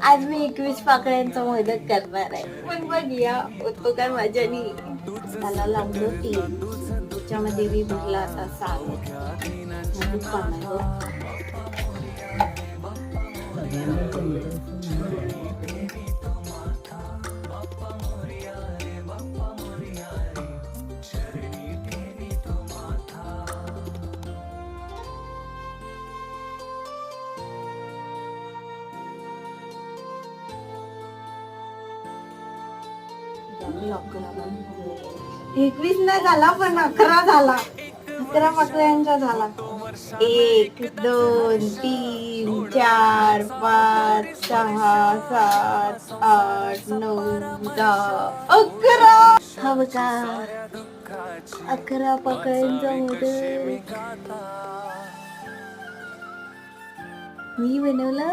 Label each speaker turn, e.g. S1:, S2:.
S1: आज मी 21 पाकळ्यांचा मोदक करणार आहे, पण बघूया होतो काय माझ्यानी. त्याला लावलो तेल, त्याच्यामध्ये मी भरला आता सागर आणि 21 नाही झाला पण 11 झाला. 11 पाकळ्यांचा झाला. 1 2 3 4 5 6 7 8 9 10 11. हा बघा 11 पाकळ्यांचा मोदक मी बनवला.